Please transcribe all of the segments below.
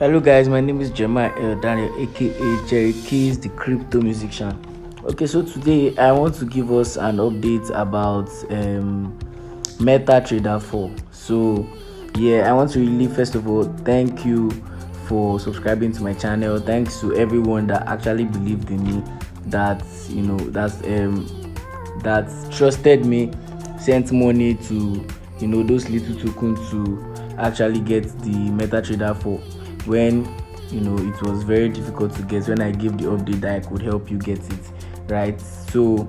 Hello guys, my name is Daniel, aka jherrykizzdecryptomusician. Okay, so today I want to give us an update about MetaTrader 4. So yeah, I want to really first of all thank you for subscribing to my channel. Thanks to everyone that actually believed in me, that that trusted me, sent money to those little tokens to actually get the MetaTrader 4 when it was very difficult to get, when I gave the update that I could help you get it, right? So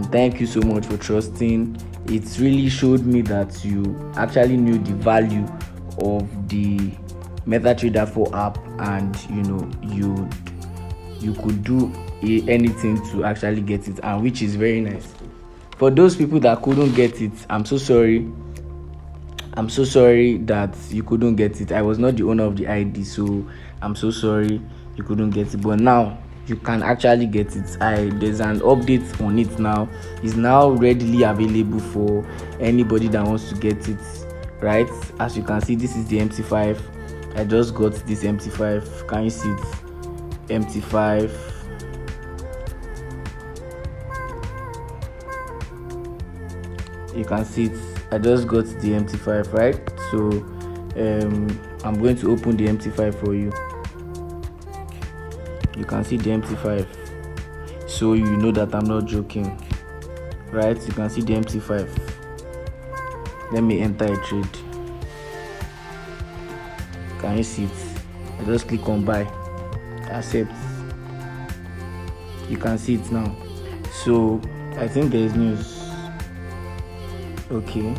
thank you so much for trusting. It really showed me that you actually knew the value of the MetaTrader 4 app, and you could do anything to actually get it, and which is very nice. For those people that couldn't get it, I'm so sorry that you couldn't get it. I was not the owner of the ID, so I'm so sorry you couldn't get it, but now you can actually get it. There's an update on it now. It's now readily available for anybody that wants to get it, right? As you can see, this is the MT5. I just got this MT5. Can you see it? MT5. You can see it. I just got the MT5, right? So I'm going to open the MT5 for you. You can see the MT5, so you know that I'm not joking, right? You can see the MT5. Let me enter a trade. Can you see it? I just click on buy, accept. You can see it now. So I think there is news. Okay,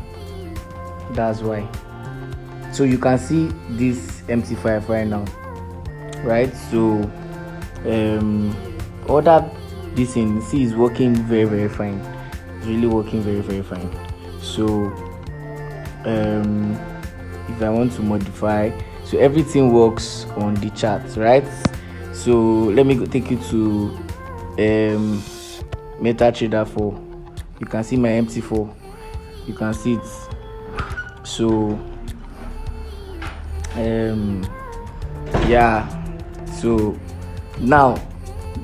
that's why. So you can see this MT5 right now, right? So order this in. See, is working very fine. It's really working very fine. So if I want to modify, so everything works on the chart, right? So let me take you to MetaTrader 4. You can see my MT4. You can see it. So yeah, so now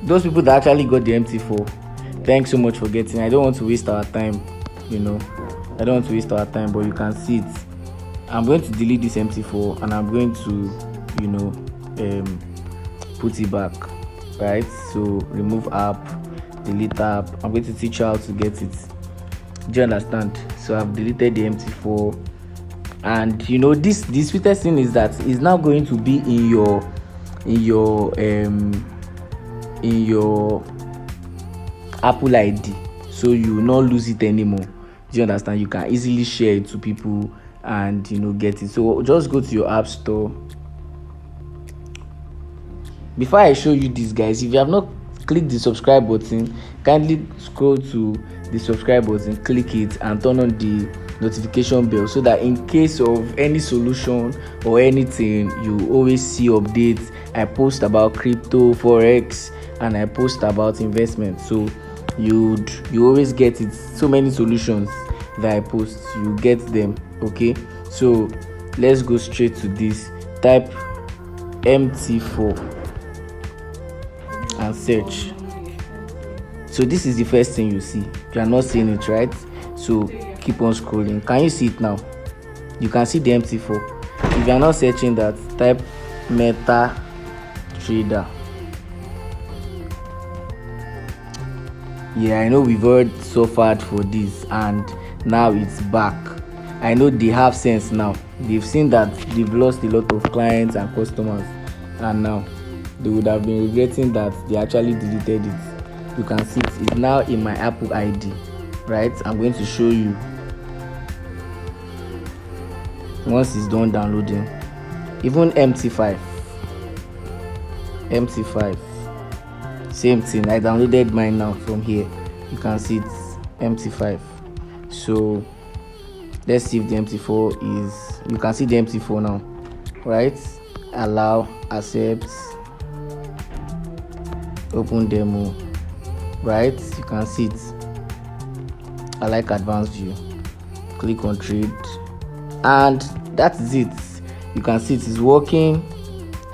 those people that actually got the MT4, thanks so much for getting. I don't want to waste our time, I don't want to waste our time, but you can see it. I'm going to delete this MT4 and I'm going to put it back, right? So remove app, delete app. I'm going to teach you how to get it. Do you understand? So I've deleted the MT4, and the sweetest thing is that it's now going to be in your Apple ID, so you will not lose it anymore. Do you understand? You can easily share it to people and get it. So just go to your app store. Before I show you this, guys, if you have not clicked the subscribe button, kindly scroll to the subscribe button, click it and turn on the notification bell, so that in case of any solution or anything, you always see updates. I post about crypto, forex, and I post about investment, so you always get it. So many solutions that I post, you get them. Okay, so let's go straight to this. Type MT4 and search. So this is the first thing you see. You are not seeing it, right? So keep on scrolling. Can you see it now? You can see the MT4. If you are not searching that, type MetaTrader. Yeah, I know we've already suffered for this, and now it's back. I know they have sense now. They've seen that they've lost a lot of clients and customers, and now they would have been regretting that they actually deleted it. You can see it is now in my Apple ID, right? I'm going to show you once it's done downloading. Even MT5, same thing. I downloaded mine now from here. You can see it's MT5. So let's see if the MT4 is. You can see the MT4 now, right? Allow, accept, open demo, right? You can see it. I like advanced view. Click on trade, and that is it. You can see it is working.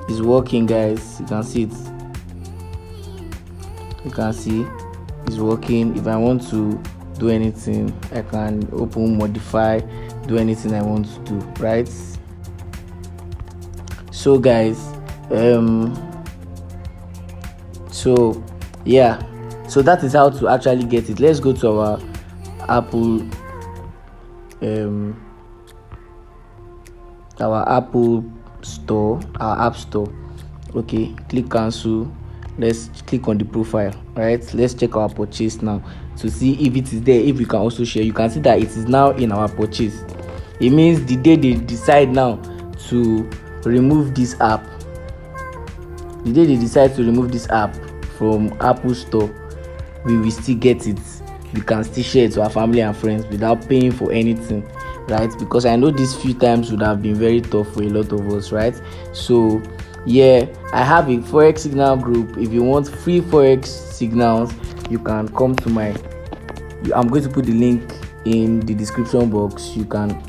It's working, guys. You can see it. You can see it's working. If I want to do anything, I can open, modify, do anything I want to do, right? So guys, so yeah, so that is how to actually get it. Let's go to our Apple store, our app store. Okay, click cancel. Let's click on the profile. Right, let's check our purchase now to see if it is there, if we can also share. You can see that it is now in our purchase. It means the day they decide now to remove this app, from Apple store, we will still get it. We can still share it to our family and friends without paying for anything, right? Because I know these few times would have been very tough for a lot of us, right? So yeah, I have a forex signal group. If you want free forex signals, you can come to my, I'm going to put the link in the description box. You can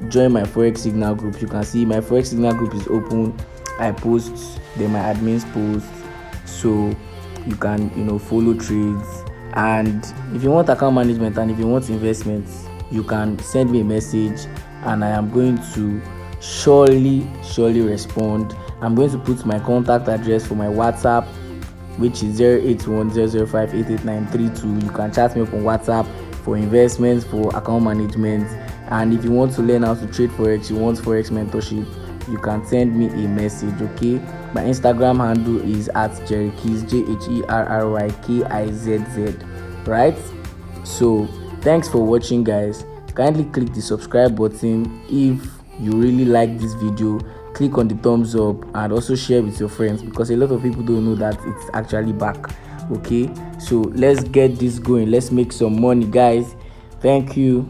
join my forex signal group. You can see my forex signal group is open. I post, then my admins post, so you can follow trades. And if you want account management and if you want investments, you can send me a message and I am going to surely respond. I'm going to put my contact address for my WhatsApp, which is 08100588932. You can chat me up on WhatsApp for investments, for account management. And if you want to learn how to trade forex, you want forex mentorship, you can send me a message. Okay, my Instagram handle is at jherrykizz, jherrykizz, right? So thanks for watching, guys. Kindly click the subscribe button if you really like this video. Click on the thumbs up and also share with your friends, because a lot of people don't know that it's actually back. Okay, so let's get this going. Let's make some money, guys. Thank you.